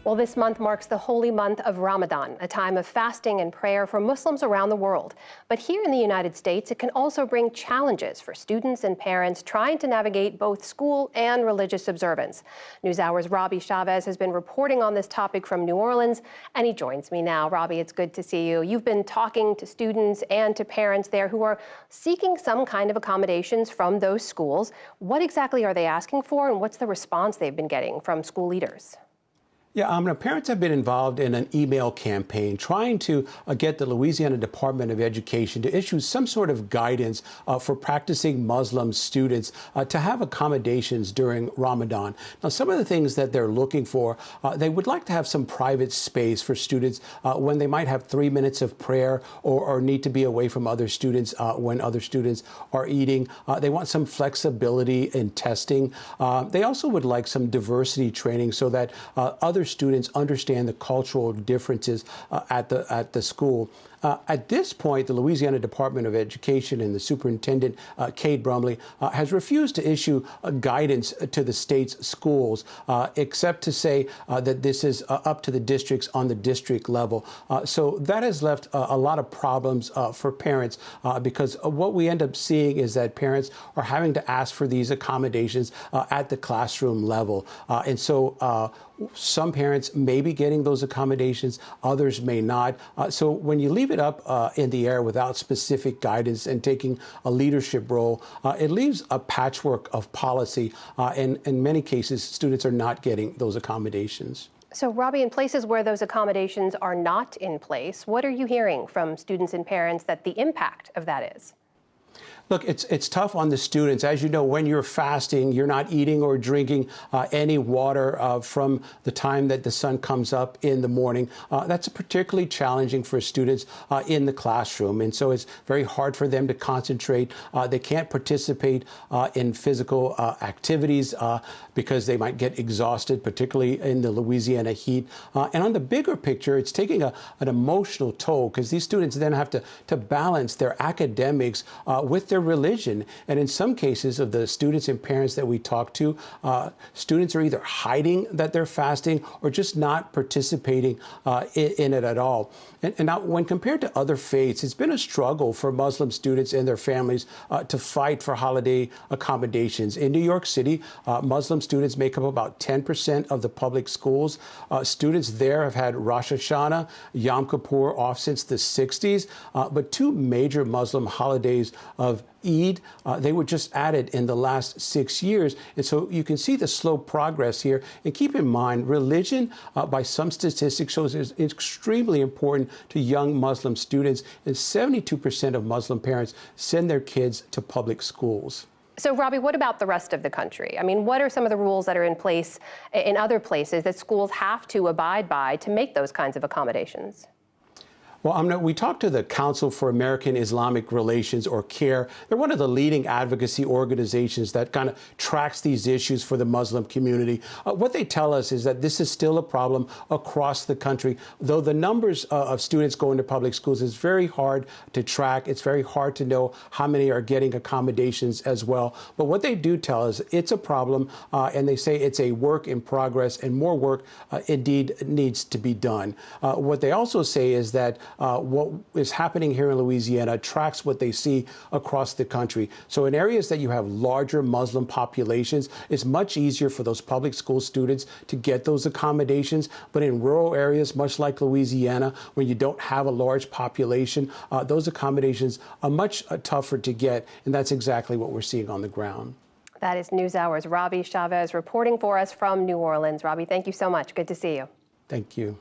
Well, this month marks the holy month of Ramadan, a time of fasting and prayer for Muslims around the world. But here in the United States, it can also bring challenges for students and parents trying to navigate both school and religious observance. NewsHour's Robby Chavez has been reporting on this topic from New Orleans, and he joins me now. Robby, it's good to see you. You've been talking to students and to parents there who are seeking some kind of accommodations from those schools. What exactly are they asking for, and what's the response they've been getting from school leaders? Yeah, parents have been involved in an email campaign trying to get the Louisiana Department of Education to issue some sort of guidance for practicing Muslim students to have accommodations during Ramadan. Now, some of the things that they're looking for, they would like to have some private space for students when they might have 3 minutes of prayer or need to be away from other students when other students are eating. They want some flexibility in testing. They also would like some diversity training so that other students understand the cultural differences at the school. At this point, the Louisiana Department of Education and the superintendent, Cade Brumley, has refused to issue guidance to the state's schools, except to say that this is up to the districts on the district level. So that has left a lot of problems for parents because what we end up seeing is that parents are having to ask for these accommodations at the classroom level. And so some parents may be getting those accommodations, others may not. So when you leave it up in the air without specific guidance and taking a leadership role, it leaves a patchwork of policy. And in many cases, students are not getting those accommodations. So, Robby, in places where those accommodations are not in place, what are you hearing from students and parents that the impact of that is? Look, it's tough on the students. As you know, when you're fasting, you're not eating or drinking any water from the time that the sun comes up in the morning. That's particularly challenging for students in the classroom. And so it's very hard for them to concentrate. They can't participate in physical activities because they might get exhausted, particularly in the Louisiana heat. And on the bigger picture, it's taking an emotional toll because these students then have to balance their academics with their religion. And in some cases of the students and parents that we talk to, students are either hiding that they're fasting or just not participating in it at all. And now, when compared to other faiths, it's been a struggle for Muslim students and their families to fight for holiday accommodations. In New York City, Muslim students make up about 10% of the public schools. Students there have had Rosh Hashanah, Yom Kippur off since the 60s, but two major Muslim holidays of Eid, they were just added in the last 6 years. And so you can see the slow progress here. And keep in mind, religion, by some statistics, shows is extremely important to young Muslim students. And 72% of Muslim parents send their kids to public schools. So, Robby, what about the rest of the country? I mean, what are some of the rules that are in place in other places that schools have to abide by to make those kinds of accommodations? Well, we talked to the Council for American Islamic Relations, or CAIR. They're one of the leading advocacy organizations that kind of tracks these issues for the Muslim community. What they tell us is that this is still a problem across the country. Though the numbers of students going to public schools is very hard to track. It's very hard to know how many are getting accommodations as well. But what they do tell us, it's a problem, and they say it's a work in progress, and more work indeed needs to be done. What they also say is that what is happening here in Louisiana tracks what they see across the country. So in areas that you have larger Muslim populations, it's much easier for those public school students to get those accommodations. But in rural areas, much like Louisiana, when you don't have a large population, those accommodations are much tougher to get. And that's exactly what we're seeing on the ground. That is NewsHour's Robby Chavez reporting for us from New Orleans. Robby, thank you so much. Good to see you. Thank you.